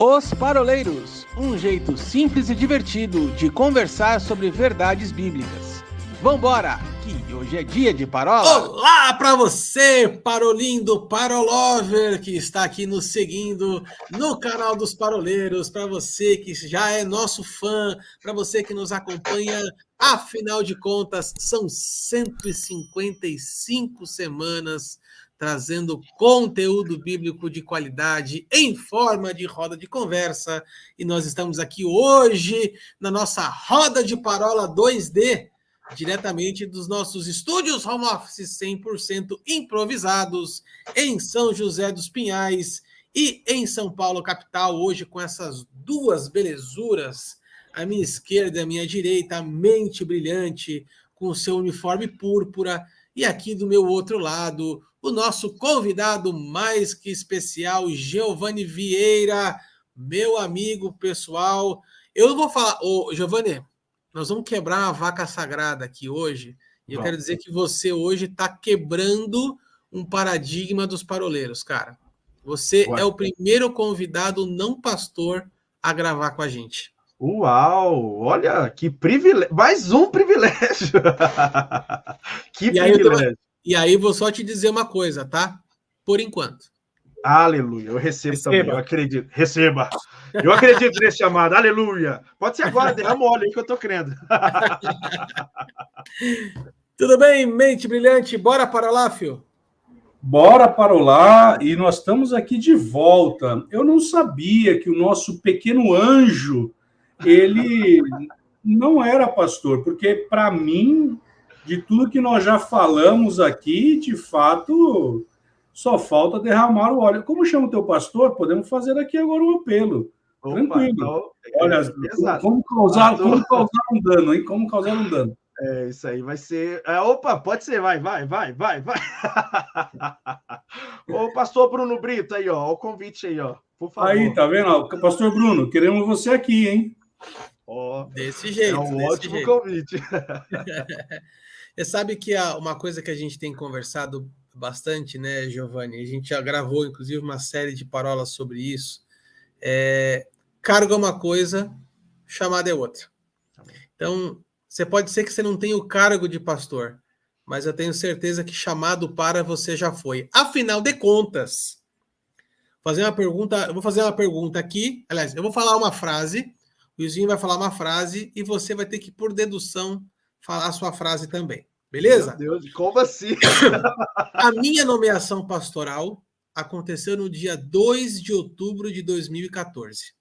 Os Paroleiros, um jeito simples e divertido de conversar sobre verdades bíblicas. Vambora, que hoje é dia de parola. Olá para você, parolindo, parolover, que está aqui nos seguindo no canal dos Paroleiros, para você que já é nosso fã, para você que nos acompanha, afinal de contas, são 155 semanas trazendo conteúdo bíblico de qualidade em forma de roda de conversa. E nós estamos aqui hoje na nossa roda de parola 2D, diretamente dos nossos estúdios home office 100% improvisados em São José dos Pinhais e em São Paulo, capital, hoje com essas duas belezuras, à minha esquerda e à minha direita, a mente brilhante, com o seu uniforme púrpura, e aqui do meu outro lado, o nosso convidado mais que especial, Giovanni Vieira, meu amigo pessoal. Eu não vou falar, Giovanni, nós vamos quebrar a vaca sagrada aqui hoje, e eu quero dizer que você hoje está quebrando um paradigma dos paroleiros, cara. Você é o primeiro convidado não pastor a gravar com a gente. Uau! Olha, que privilégio! Mais um privilégio! Que privilégio! E aí, vou só te dizer uma coisa, tá? Por enquanto. Aleluia! Eu recebo também, eu acredito. Receba! Eu acredito nesse chamado, aleluia! Pode ser agora, derrama óleo aí que eu tô crendo. Tudo bem, mente brilhante? Bora para lá, fio? Bora para lá, e nós estamos aqui de volta. Eu não sabia que o nosso pequeno anjo, ele não era pastor, porque para mim, de tudo que nós já falamos aqui, de fato, só falta derramar o óleo. Como chama o teu pastor? Podemos fazer aqui agora um apelo. Opa, tranquilo. Então, olha, como causar um dano, hein? Como causar um dano. É, isso aí vai ser... opa, pode ser, vai. Ô, pastor Bruno Brito aí, ó, o convite aí, ó, por favor. Aí, tá vendo? Pastor Bruno, queremos você aqui, hein? Desse jeito. É um ótimo convite. Você sabe que uma coisa que a gente tem conversado bastante, né, Giovanni? A gente já gravou, inclusive, uma série de parolas sobre isso. Cargo é uma coisa, chamada é outra. Então, você pode ser que você não tenha o cargo de pastor, mas eu tenho certeza que chamado para você já foi. Afinal de contas, eu vou fazer uma pergunta aqui. Aliás, eu vou falar uma frase, o Luizinho vai falar uma frase e você vai ter que, por dedução, falar a sua frase também. Beleza? Meu Deus, como assim? A minha nomeação pastoral aconteceu no dia 2 de outubro de 2014.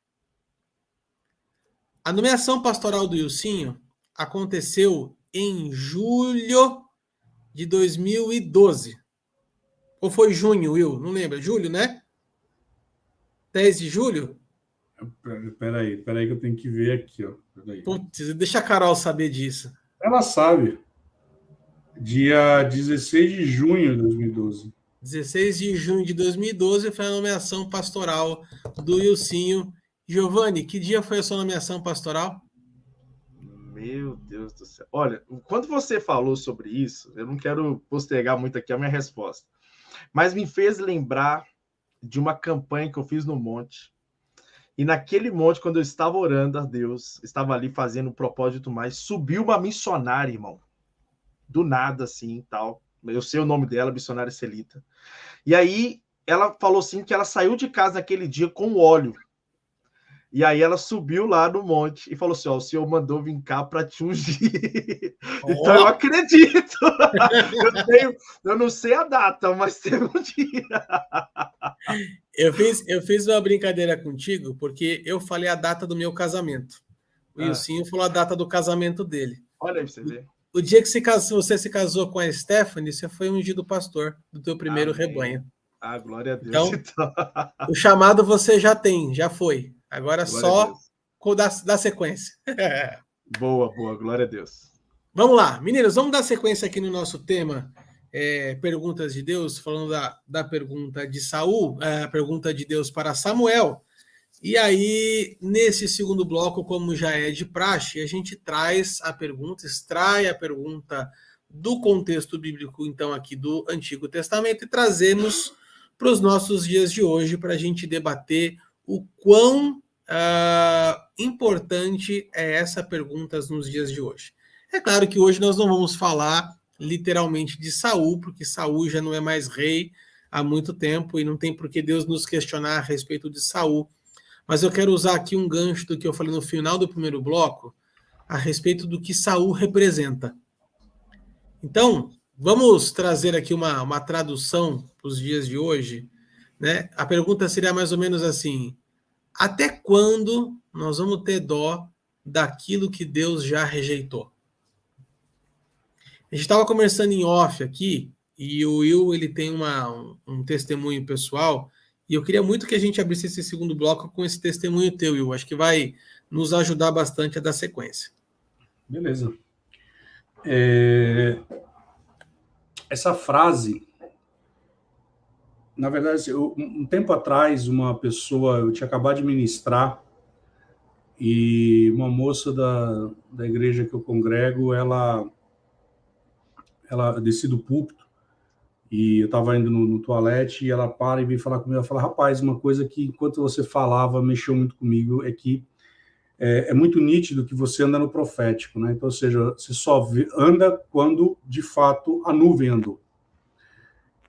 A nomeação pastoral do Ilcinho aconteceu em julho de 2012. Ou foi junho, Will? Não lembro. Julho, né? 10 de julho? Peraí que eu tenho que ver aqui, ó. Putz, deixa a Carol saber disso. Ela sabe. Dia 16 de junho de 2012. 16 de junho de 2012 foi a nomeação pastoral do Ilcinho. Giovanni, que dia foi a sua nomeação pastoral? Meu Deus do céu. Olha, quando você falou sobre isso, eu não quero postergar muito aqui a minha resposta, mas me fez lembrar de uma campanha que eu fiz no monte. E naquele monte, quando eu estava orando a Deus, estava ali fazendo um propósito mais, subiu uma missionária, irmão. Do nada, assim, tal. Eu sei o nome dela, missionária Celita. E aí, ela falou assim que ela saiu de casa naquele dia com óleo. E aí ela subiu lá no monte e falou assim, ó, o senhor mandou vir cá para te ungir. Então eu acredito. Eu não sei a data, mas teve um dia. Eu fiz uma brincadeira contigo, porque eu falei a data do meu casamento. O Ilcinho falou a data do casamento dele. Olha aí pra você ver. O dia que você se casou com a Stephanie, você foi ungido pastor do teu primeiro rebanho. Glória a Deus. Então, o chamado você já tem, já foi. Agora glória só dar sequência. Boa, glória a Deus. Vamos lá, meninos, vamos dar sequência aqui no nosso tema, perguntas de Deus, falando da pergunta de Saul, a pergunta de Deus para Samuel. E aí, nesse segundo bloco, como já é de praxe, a gente traz a pergunta, extrai a pergunta do contexto bíblico, então, aqui do Antigo Testamento, e trazemos para os nossos dias de hoje, para a gente debater o quão importante é essa pergunta nos dias de hoje. É claro que hoje nós não vamos falar literalmente de Saul, porque Saul já não é mais rei há muito tempo e não tem por que Deus nos questionar a respeito de Saul. Mas eu quero usar aqui um gancho do que eu falei no final do primeiro bloco a respeito do que Saul representa. Então, vamos trazer aqui uma tradução para os dias de hoje, né? A pergunta seria mais ou menos assim: até quando nós vamos ter dó daquilo que Deus já rejeitou? A gente estava conversando em off aqui, e o Will ele tem um testemunho pessoal, e eu queria muito que a gente abrisse esse segundo bloco com esse testemunho teu, Will. Acho que vai nos ajudar bastante a dar sequência. Beleza. Essa frase, na verdade, um tempo atrás, uma pessoa, eu tinha acabado de ministrar, e uma moça da igreja que eu congrego, ela desci do púlpito, e eu estava indo no toalete, e ela para e vem falar comigo, ela fala: rapaz, uma coisa que enquanto você falava, mexeu muito comigo, é que é muito nítido que você anda no profético, né? Então, ou seja, você só anda quando, de fato, a nuvem andou.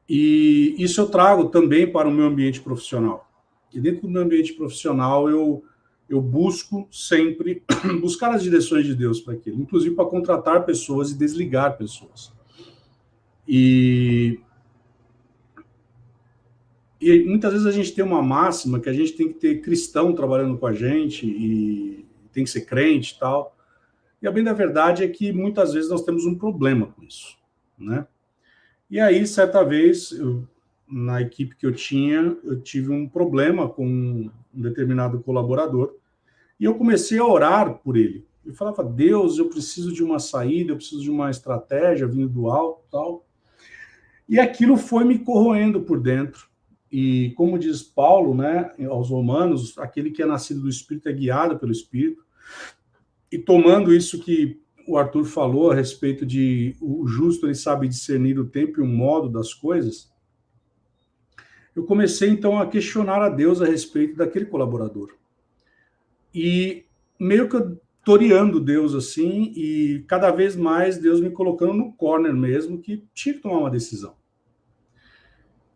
E isso eu trago também para o meu ambiente profissional. E dentro do meu ambiente profissional, eu busco sempre buscar as direções de Deus para aquilo, inclusive para contratar pessoas e desligar pessoas. E muitas vezes a gente tem uma máxima que a gente tem que ter cristão trabalhando com a gente e tem que ser crente e tal. E a bem da verdade é que muitas vezes nós temos um problema com isso, né? E aí, certa vez, na equipe que eu tive um problema com um determinado colaborador e eu comecei a orar por ele. Eu falava: Deus, eu preciso de uma saída, eu preciso de uma estratégia vindo do alto e tal. E aquilo foi me corroendo por dentro. E como diz Paulo, né, aos Romanos, aquele que é nascido do Espírito é guiado pelo Espírito. E tomando isso que o Arthur falou a respeito de o justo, ele sabe discernir o tempo e o modo das coisas, eu comecei então a questionar a Deus a respeito daquele colaborador. E meio que toreando Deus assim, e cada vez mais Deus me colocando no corner mesmo, que tinha que tomar uma decisão.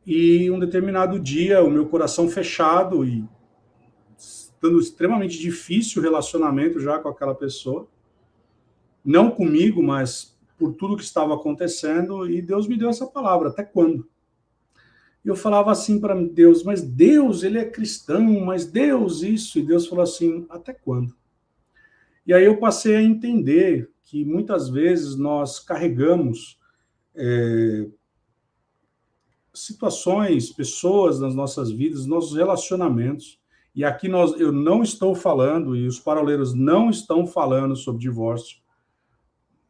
E um determinado dia, o meu coração fechado e estando extremamente difícil o relacionamento já com aquela pessoa, não comigo, mas por tudo que estava acontecendo, e Deus me deu essa palavra: até quando? E eu falava assim para Deus: mas Deus, ele é cristão, mas Deus isso, e Deus falou assim: até quando? E aí eu passei a entender que muitas vezes nós carregamos situações, pessoas nas nossas vidas, nossos relacionamentos. E aqui eu não estou falando, e os paroleiros não estão falando sobre divórcio.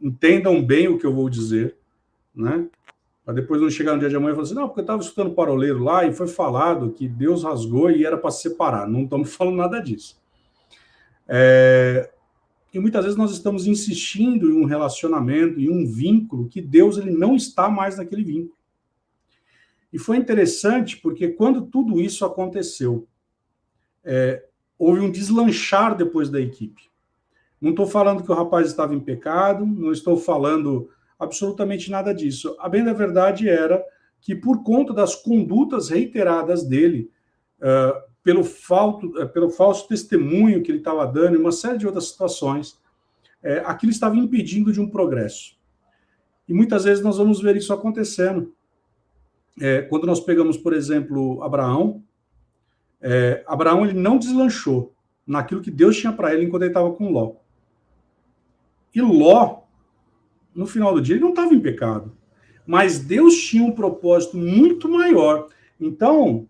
Entendam bem o que eu vou dizer, né? Para depois não chegar no dia de amanhã e falar assim: não, porque eu estava escutando paroleiro lá e foi falado que Deus rasgou e era para se separar. Não estamos falando nada disso. E muitas vezes nós estamos insistindo em um relacionamento, em um vínculo, que Deus ele não está mais naquele vínculo. E foi interessante porque quando tudo isso aconteceu, houve um deslanchar depois da equipe. Não estou falando que o rapaz estava em pecado, não estou falando absolutamente nada disso. A bem da verdade era que, por conta das condutas reiteradas dele, pelo falso testemunho que ele estava dando e uma série de outras situações, aquilo estava impedindo de um progresso. E muitas vezes nós vamos ver isso acontecendo. Quando nós pegamos, por exemplo, Abraão, Abraão ele não deslanchou naquilo que Deus tinha para ele enquanto ele estava com Ló. E Ló, no final do dia, ele não estava em pecado. Mas Deus tinha um propósito muito maior. Então,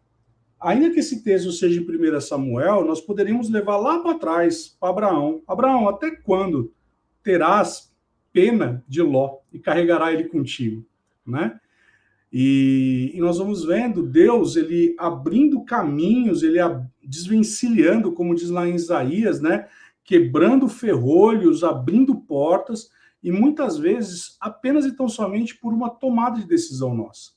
ainda que esse texto seja em 1 Samuel, nós poderíamos levar lá para trás, para Abraão. Abraão, até quando terás pena de Ló e carregará ele contigo? Né? E nós vamos vendo Deus, ele abrindo caminhos, ele desvencilhando, como diz lá em Isaías, né? Quebrando ferrolhos, abrindo portas, e muitas vezes apenas e tão somente por uma tomada de decisão nossa.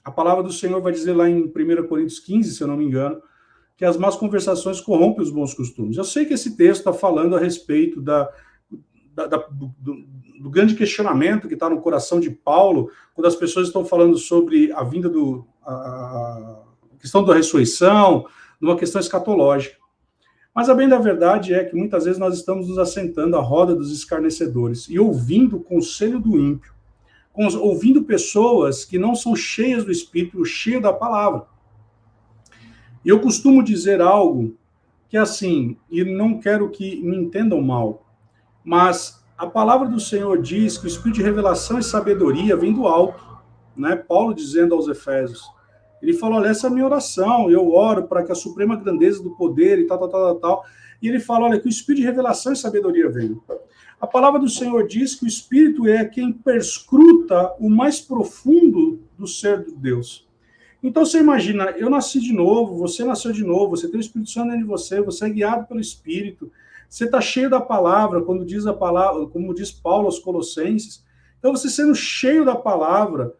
A palavra do Senhor vai dizer lá em 1 Coríntios 15, se eu não me engano, que as más conversações corrompem os bons costumes. Eu sei que esse texto está falando a respeito do grande questionamento que está no coração de Paulo, quando as pessoas estão falando sobre a vinda a questão da ressurreição, numa questão escatológica. Mas a bem da verdade é que muitas vezes nós estamos nos assentando à roda dos escarnecedores e ouvindo o conselho do ímpio, ouvindo pessoas que não são cheias do Espírito, cheias da palavra. E eu costumo dizer algo que, assim, e não quero que me entendam mal, mas a palavra do Senhor diz que o Espírito de revelação e sabedoria vem do alto, né? Paulo dizendo aos Efésios, ele falou, olha, essa é a minha oração, eu oro para que a suprema grandeza do poder e tal. E ele fala, olha, que o Espírito de revelação e sabedoria venha. A palavra do Senhor diz que o Espírito é quem perscruta o mais profundo do ser de Deus. Então você imagina, eu nasci de novo, você nasceu de novo, você tem o Espírito Santo dentro de você, você é guiado pelo Espírito, você está cheio da palavra, quando diz a palavra, como diz Paulo aos Colossenses. Então você sendo cheio da palavra,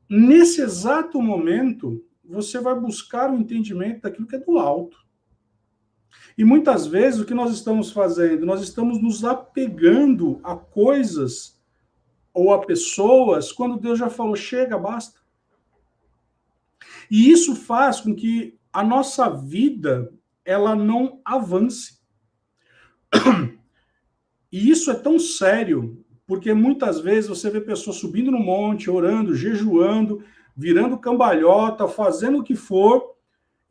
nesse exato momento, você vai buscar o entendimento daquilo que é do alto. E muitas vezes o que nós estamos fazendo? Nós estamos nos apegando a coisas ou a pessoas quando Deus já falou, chega, basta. E isso faz com que a nossa vida ela não avance. E isso é tão sério, porque muitas vezes você vê pessoas subindo no monte, orando, jejuando, virando cambalhota, fazendo o que for,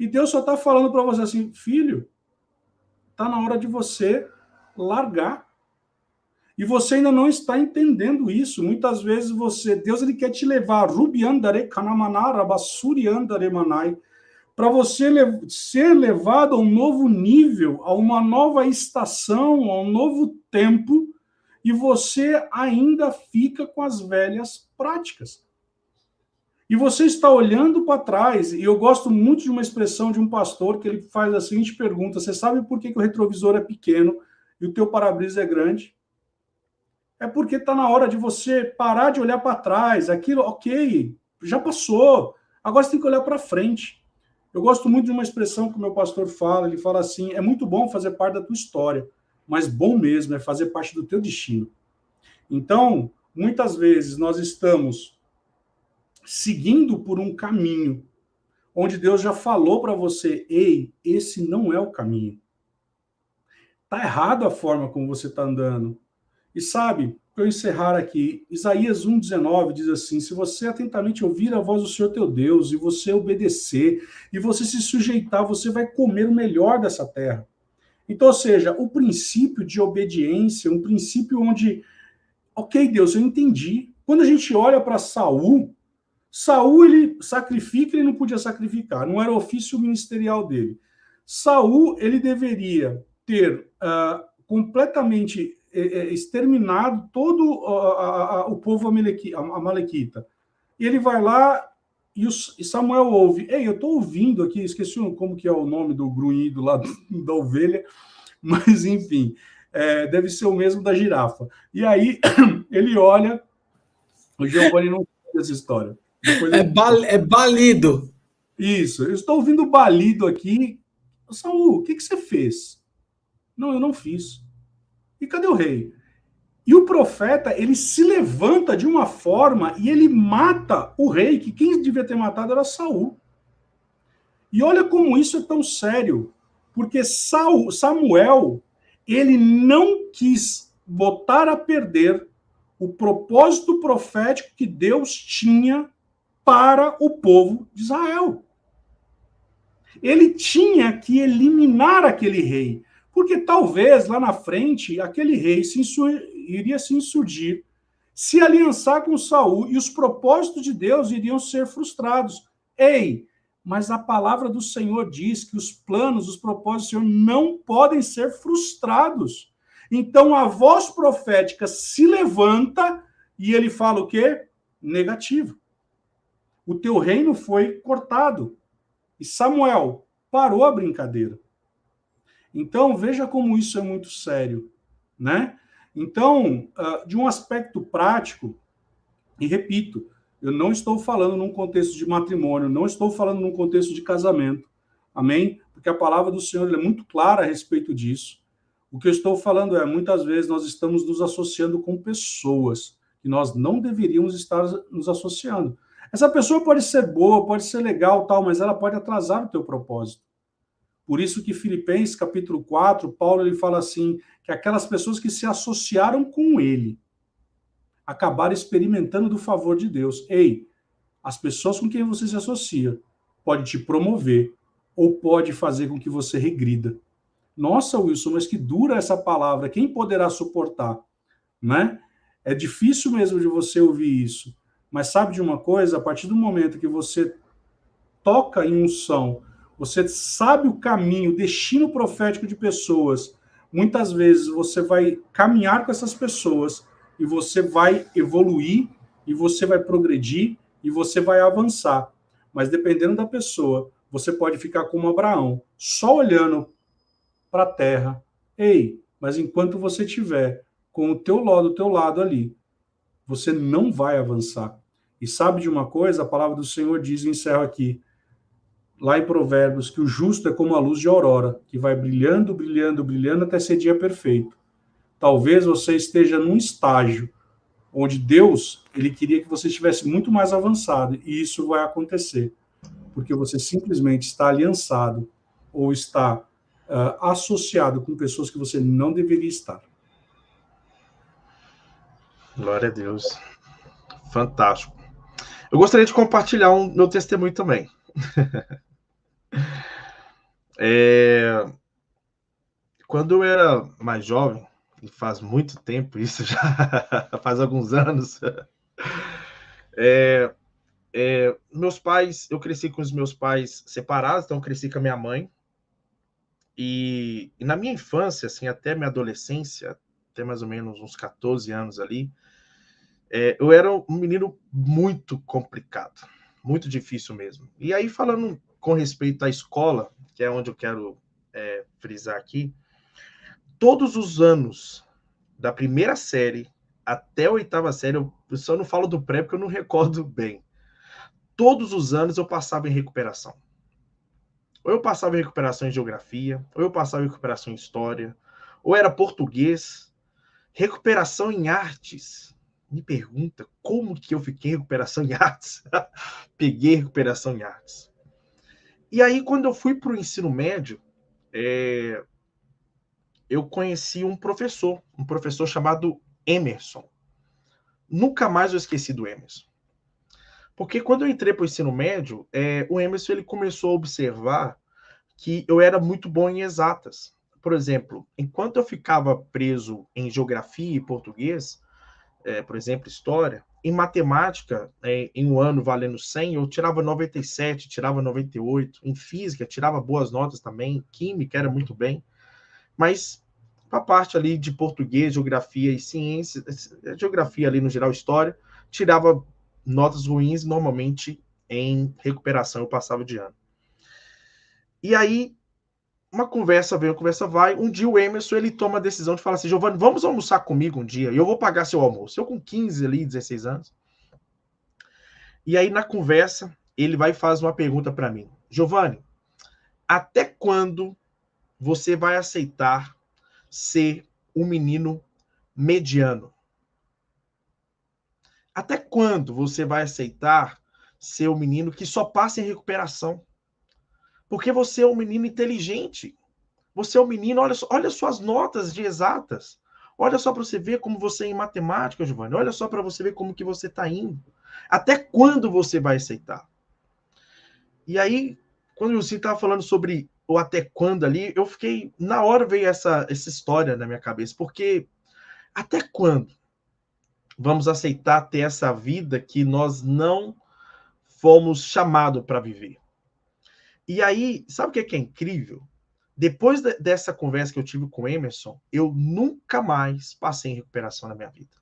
e Deus só está falando para você assim, filho, está na hora de você largar. E você ainda não está entendendo isso. Muitas vezes Deus ele quer te levar para você ser levado a um novo nível, a uma nova estação, a um novo tempo, e você ainda fica com as velhas práticas. E você está olhando para trás, e eu gosto muito de uma expressão de um pastor que ele faz a seguinte pergunta, você sabe por que o retrovisor é pequeno e o teu para-brisa é grande? É porque está na hora de você parar de olhar para trás. Aquilo, ok, já passou. Agora você tem que olhar para frente. Eu gosto muito de uma expressão que o meu pastor fala. Ele fala assim, é muito bom fazer parte da tua história, mas bom mesmo é fazer parte do teu destino. Então, muitas vezes nós estamos seguindo por um caminho onde Deus já falou para você, ei, esse não é o caminho. Está errado a forma como você está andando. E sabe, para eu encerrar aqui, Isaías 1,19 diz assim, se você atentamente ouvir a voz do Senhor teu Deus, e você obedecer, e você se sujeitar, você vai comer o melhor dessa terra. Então, ou seja, o princípio de obediência, um princípio onde, ok, Deus, eu entendi. Quando a gente olha para Saul, ele sacrifica, ele não podia sacrificar, não era o ofício ministerial dele. Saul, ele deveria ter completamente exterminado todo o povo amalequita. E ele vai lá e Samuel ouve. Ei, eu estou ouvindo aqui, esqueci como que é o nome do grunhido lá da ovelha, mas enfim, deve ser o mesmo da girafa. E aí ele olha, o Giovanni não sabe essa história. É balido. Isso, eu estou ouvindo o balido aqui. Saul, o que você fez? Não, eu não fiz. E cadê o rei? E o profeta, ele se levanta de uma forma e ele mata o rei, que quem devia ter matado era Saul. E olha como isso é tão sério, porque Samuel, ele não quis botar a perder o propósito profético que Deus tinha para o povo de Israel. Ele tinha que eliminar aquele rei, porque talvez lá na frente aquele rei iria se insurgir, se aliançar com Saul e os propósitos de Deus iriam ser frustrados. Ei, mas a palavra do Senhor diz que os planos, os propósitos do Senhor não podem ser frustrados. Então a voz profética se levanta e ele fala o quê? Negativo. O teu reino foi cortado. E Samuel parou a brincadeira. Então, veja como isso é muito sério, né? Então, de um aspecto prático, e repito, eu não estou falando num contexto de matrimônio, não estou falando num contexto de casamento. Amém? Porque a palavra do Senhor é muito clara a respeito disso. O que eu estou falando é, muitas vezes nós estamos nos associando com pessoas que nós não deveríamos estar nos associando. Essa pessoa pode ser boa, pode ser legal, tal, mas ela pode atrasar o teu propósito. Por isso que Filipenses, capítulo 4, Paulo ele fala assim, que aquelas pessoas que se associaram com ele acabaram experimentando do favor de Deus. Ei, as pessoas com quem você se associa pode te promover ou pode fazer com que você regrida. Nossa, Wilson, mas que dura essa palavra. Quem poderá suportar? Né? É difícil mesmo de você ouvir isso. Mas sabe de uma coisa? A partir do momento que você toca em unção, você sabe o caminho, o destino profético de pessoas, muitas vezes você vai caminhar com essas pessoas e você vai evoluir, e você vai progredir, e você vai avançar. Mas dependendo da pessoa, você pode ficar como Abraão, só olhando para a terra. Ei, mas enquanto você estiver com o teu lado ali, você não vai avançar. E sabe de uma coisa? A palavra do Senhor diz, e encerro aqui, lá em Provérbios, que o justo é como a luz de aurora, que vai brilhando, brilhando, brilhando até ser dia perfeito. Talvez você esteja num estágio onde Deus, ele queria que você estivesse muito mais avançado, e isso vai acontecer, porque você simplesmente está aliançado ou está associado com pessoas que você não deveria estar. Glória a Deus. Fantástico. Eu gostaria de compartilhar meu testemunho também. Quando eu era mais jovem, e faz muito tempo isso já, faz alguns anos, meus pais, eu cresci com os meus pais separados, então eu cresci com a minha mãe, e na minha infância, assim, até minha adolescência, até mais ou menos uns 14 anos ali, eu era um menino muito complicado, muito difícil mesmo. E aí, falando com respeito à escola, que é onde eu quero frisar aqui, todos os anos, da primeira série até a 8ª série, eu só não falo do pré porque eu não recordo bem, todos os anos eu passava em recuperação. Ou eu passava em recuperação em geografia, ou eu passava em recuperação em história, ou era português, recuperação em artes. Me pergunta como que eu fiquei em recuperação em artes. Peguei recuperação em artes. E aí, quando eu fui para o ensino médio, eu conheci um professor chamado Emerson. Nunca mais eu esqueci do Emerson. Porque quando eu entrei para o ensino médio, o Emerson ele começou a observar que eu era muito bom em exatas. Por exemplo, enquanto eu ficava preso em geografia e português, por exemplo, história, em matemática, em um ano valendo 100, eu tirava 97, tirava 98. Em física, tirava boas notas também. Química, era muito bem. Mas a parte ali de português, geografia e ciência, geografia ali no geral, história, tirava notas ruins, normalmente em recuperação eu passava de ano. E aí, uma conversa vem, uma conversa vai, um dia o Emerson, ele toma a decisão de falar assim, Giovanni, vamos almoçar comigo um dia, e eu vou pagar seu almoço. Eu com 15 ali, 16 anos. E aí, na conversa, ele vai e faz uma pergunta para mim. Giovanni, até quando você vai aceitar ser um menino mediano? Até quando você vai aceitar ser um menino que só passa em recuperação? Porque você é um menino inteligente. Você é um menino, olha suas notas de exatas. Olha só para você ver como você é em matemática, Giovanni. Olha só para você ver como que você está indo. Até quando você vai aceitar? E aí, quando você estava falando sobre o até quando ali, eu fiquei... Na hora veio essa história na minha cabeça. Porque até quando vamos aceitar ter essa vida que nós não fomos chamados para viver? E aí, sabe o que é incrível? Depois dessa conversa que eu tive com o Emerson, eu nunca mais passei em recuperação na minha vida.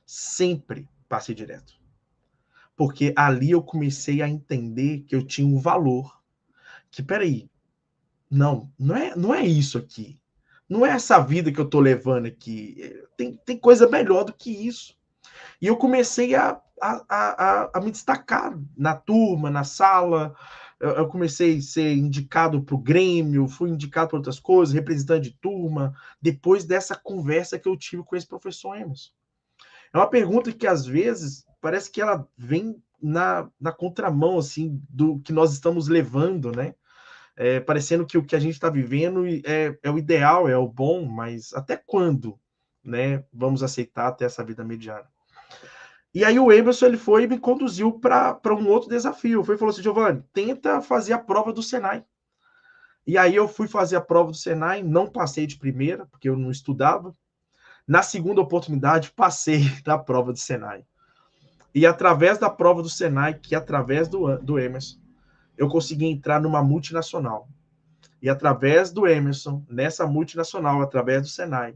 Sempre passei direto. Porque ali eu comecei a entender que eu tinha um valor. Que, peraí, não é isso aqui. Não é essa vida que eu tô levando aqui. Tem coisa melhor do que isso. E eu comecei a me destacar na turma, na sala, eu comecei a ser indicado para o Grêmio, fui indicado para outras coisas, representante de turma, depois dessa conversa que eu tive com esse professor Emerson. É uma pergunta que, às vezes, parece que ela vem na contramão, assim, do que nós estamos levando, né? Parecendo que o que a gente está vivendo é o ideal, é o bom, mas até quando, né, vamos aceitar até essa vida mediana? E aí o Emerson, ele foi e me conduziu para um outro desafio. Foi e falou assim, Giovanni, tenta fazer a prova do Senai. E aí eu fui fazer a prova do Senai, não passei de primeira, porque eu não estudava. Na segunda oportunidade, passei da prova do Senai. E através da prova do Senai, que através do Emerson, eu consegui entrar numa multinacional. E através do Emerson, nessa multinacional, através do Senai,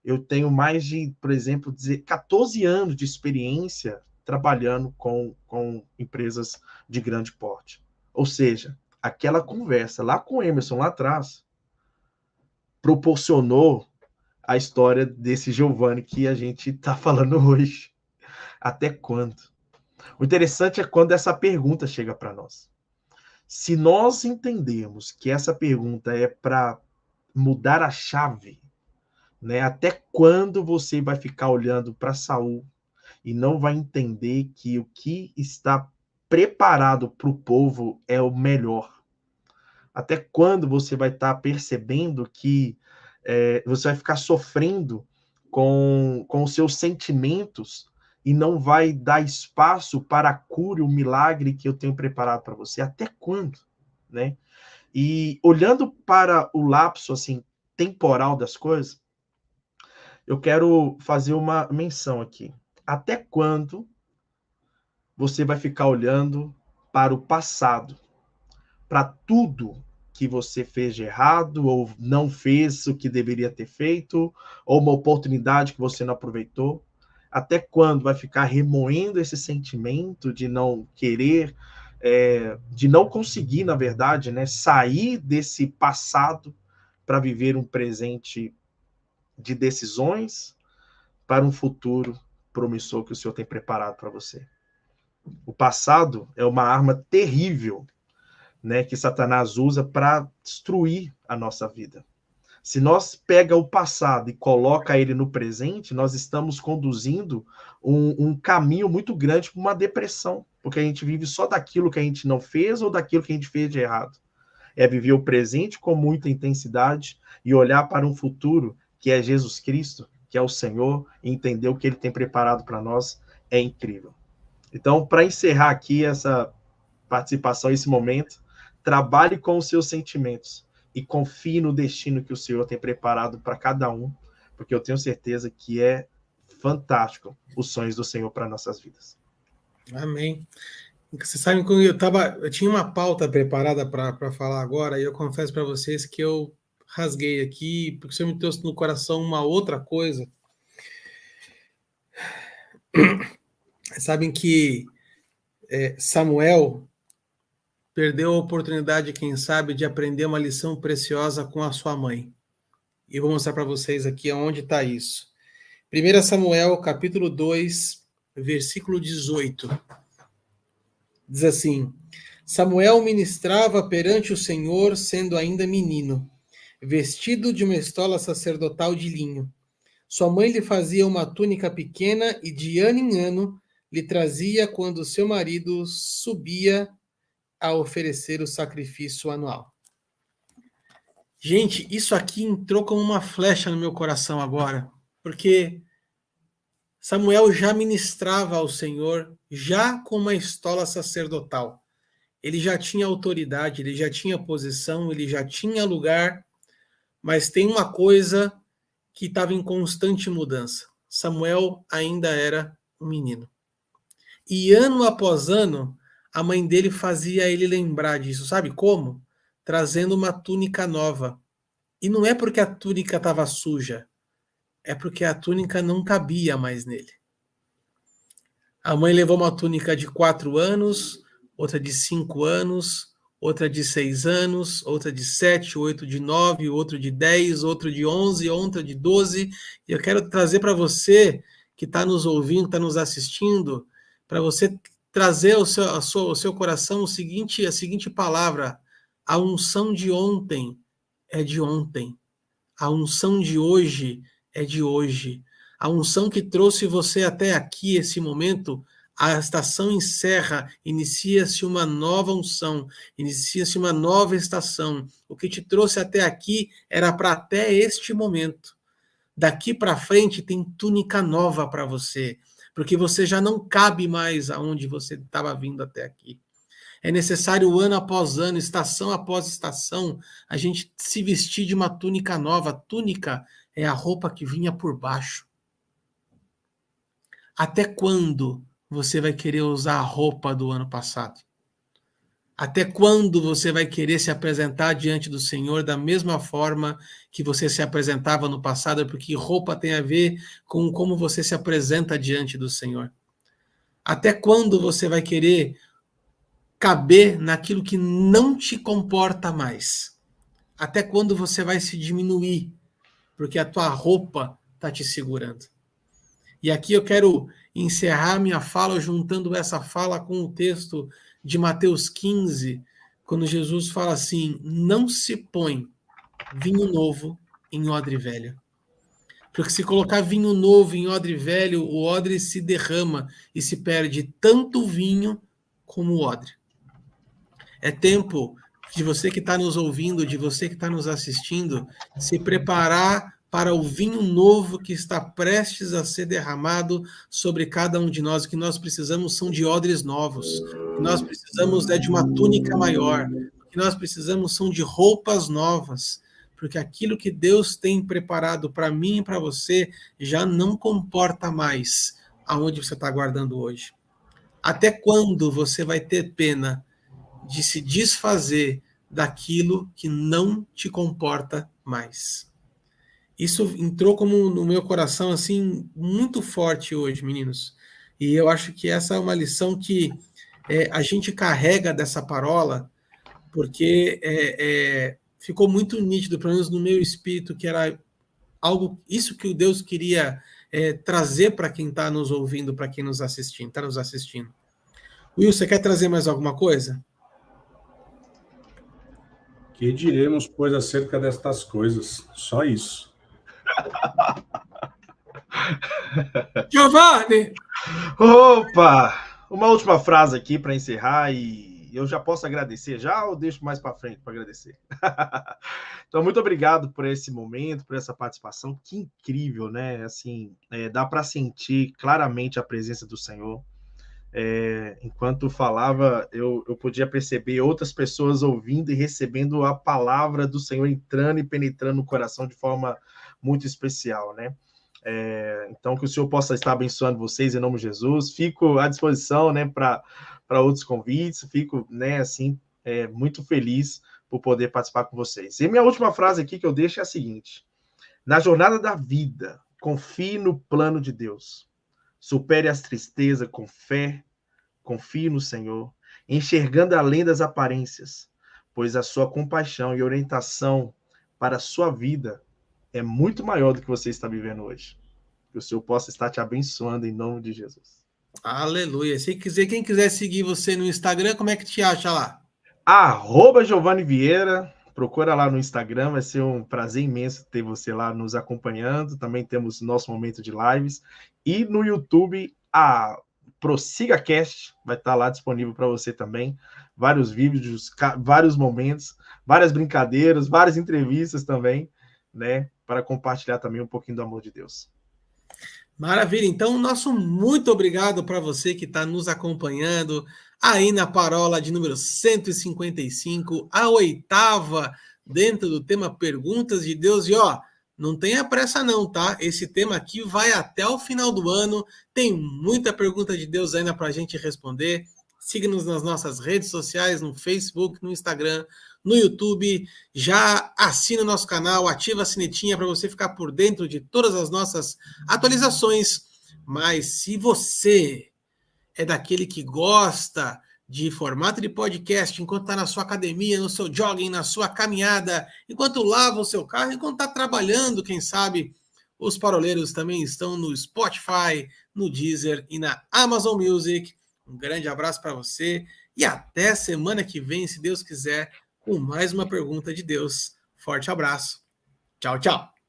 eu tenho mais de, por exemplo, 14 anos de experiência trabalhando com empresas de grande porte. Ou seja, aquela conversa lá com o Emerson, lá atrás, proporcionou a história desse Giovanni que a gente está falando hoje. Até quando? O interessante é quando essa pergunta chega para nós. Se nós entendermos que essa pergunta é para mudar a chave, né? Até quando você vai ficar olhando para Saul e não vai entender que o que está preparado para o povo é o melhor? Até quando você vai estar percebendo que você vai ficar sofrendo com os seus sentimentos e não vai dar espaço para a cura e o milagre que eu tenho preparado para você? Até quando? Né? E olhando para o lapso assim, temporal das coisas, eu quero fazer uma menção aqui. Até quando você vai ficar olhando para o passado, para tudo que você fez de errado, ou não fez o que deveria ter feito, ou uma oportunidade que você não aproveitou? Até quando vai ficar remoendo esse sentimento de não querer, de não conseguir, na verdade, né, sair desse passado para viver um presente de decisões para um futuro promissor que o Senhor tem preparado para você? O passado é uma arma terrível, né, que Satanás usa para destruir a nossa vida. Se nós pega o passado e coloca ele no presente, nós estamos conduzindo um caminho muito grande para uma depressão, porque a gente vive só daquilo que a gente não fez ou daquilo que a gente fez de errado. É viver o presente com muita intensidade e olhar para um futuro que é Jesus Cristo, que é o Senhor, e entender o que Ele tem preparado para nós é incrível. Então, para encerrar aqui essa participação, esse momento, trabalhe com os seus sentimentos e confie no destino que o Senhor tem preparado para cada um, porque eu tenho certeza que é fantástico os sonhos do Senhor para nossas vidas. Amém. Você sabe que eu tinha uma pauta preparada para falar agora, e eu confesso para vocês que eu rasguei aqui, porque o Senhor me trouxe no coração uma outra coisa. Sabem que Samuel perdeu a oportunidade, quem sabe, de aprender uma lição preciosa com a sua mãe. E eu vou mostrar para vocês aqui onde está isso. 1 Samuel, capítulo 2, versículo 18. Diz assim: Samuel ministrava perante o Senhor, sendo ainda menino, vestido de uma estola sacerdotal de linho. Sua mãe lhe fazia uma túnica pequena e de ano em ano lhe trazia quando seu marido subia a oferecer o sacrifício anual. Gente, isso aqui entrou como uma flecha no meu coração agora, porque Samuel já ministrava ao Senhor, já com uma estola sacerdotal. Ele já tinha autoridade, ele já tinha posição, ele já tinha lugar, mas tem uma coisa que estava em constante mudança. Samuel ainda era um menino. E ano após ano, a mãe dele fazia ele lembrar disso. Sabe como? Trazendo uma túnica nova. E não é porque a túnica estava suja, é porque a túnica não cabia mais nele. A mãe levou uma túnica de 4 anos, outra de 5 anos, outra de 6 anos, outra de 7, 8 de 9, outra de 10, outra de 11, outra de 12. E eu quero trazer para você que está nos ouvindo, está nos assistindo, para você trazer ao seu coração a seguinte palavra: a unção de ontem é de ontem. A unção de hoje é de hoje. A unção que trouxe você até aqui, esse momento, a estação encerra, inicia-se uma nova unção, inicia-se uma nova estação. O que te trouxe até aqui era para até este momento. Daqui para frente tem túnica nova para você, porque você já não cabe mais aonde você estava vindo até aqui. É necessário, ano após ano, estação após estação, a gente se vestir de uma túnica nova. Túnica é a roupa que vinha por baixo. Até quando você vai querer usar a roupa do ano passado? Até quando você vai querer se apresentar diante do Senhor da mesma forma que você se apresentava no passado? Porque roupa tem a ver com como você se apresenta diante do Senhor. Até quando você vai querer caber naquilo que não te comporta mais? Até quando você vai se diminuir? Porque a tua roupa está te segurando. E aqui eu quero encerrar minha fala juntando essa fala com o texto de Mateus 15, quando Jesus fala assim: não se põe vinho novo em odre velho. Porque se colocar vinho novo em odre velho, o odre se derrama e se perde tanto o vinho como o odre. É tempo de você que está nos ouvindo, de você que está nos assistindo, se preparar para o vinho novo que está prestes a ser derramado sobre cada um de nós. O que nós precisamos são de odres novos. O que nós precisamos é de uma túnica maior. O que nós precisamos são de roupas novas. Porque aquilo que Deus tem preparado para mim e para você já não comporta mais aonde você está guardando hoje. Até quando você vai ter pena de se desfazer daquilo que não te comporta mais? Isso entrou como no meu coração, assim, muito forte hoje, meninos. E eu acho que essa é uma lição que a gente carrega dessa parola, porque ficou muito nítido, pelo menos no meu espírito, que era algo, isso que o Deus queria trazer para quem está nos ouvindo, para quem está nos assistindo. Will, você quer trazer mais alguma coisa? Que diremos, pois, acerca destas coisas? Só isso. Giovanni! Opa! Uma última frase aqui para encerrar, e eu já posso agradecer já ou deixo mais para frente para agradecer? Então, muito obrigado por esse momento, por essa participação. Que incrível, né? Assim, dá para sentir claramente a presença do Senhor. Enquanto falava, eu podia perceber outras pessoas ouvindo e recebendo a palavra do Senhor entrando e penetrando no coração de forma muito especial, né? Então, que o Senhor possa estar abençoando vocês em nome de Jesus. Fico à disposição, né, para outros convites. Fico, né, assim, muito feliz por poder participar com vocês. E minha última frase aqui que eu deixo é a seguinte: na jornada da vida, confie no plano de Deus. Supere as tristezas com fé, confie no Senhor, enxergando além das aparências, pois a sua compaixão e orientação para a sua vida é muito maior do que você está vivendo hoje. Que o Senhor possa estar te abençoando em nome de Jesus. Aleluia. Quem quiser seguir você no Instagram, como é que te acha lá? @Giovanni Vieira. Procura lá no Instagram, vai ser um prazer imenso ter você lá nos acompanhando. Também temos nosso momento de lives. E no YouTube, a ProssigaCast vai estar lá disponível para você também. Vários vídeos, vários momentos, várias brincadeiras, várias entrevistas também, né? Para compartilhar também um pouquinho do amor de Deus. Maravilha. Então, nosso muito obrigado para você que está nos acompanhando aí na parola de número 155, a 8ª dentro do tema Perguntas de Deus. E não tenha pressa não, tá? Esse tema aqui vai até o final do ano. Tem muita pergunta de Deus ainda para a gente responder. Siga-nos nas nossas redes sociais, no Facebook, no Instagram, no YouTube. Já assina o nosso canal, ativa a sinetinha para você ficar por dentro de todas as nossas atualizações. Mas se você é daquele que gosta de formato de podcast, enquanto está na sua academia, no seu jogging, na sua caminhada, enquanto lava o seu carro, enquanto está trabalhando, quem sabe, os paroleiros também estão no Spotify, no Deezer e na Amazon Music. Um grande abraço para você e até semana que vem, se Deus quiser, com mais uma pergunta de Deus. Forte abraço. Tchau, tchau.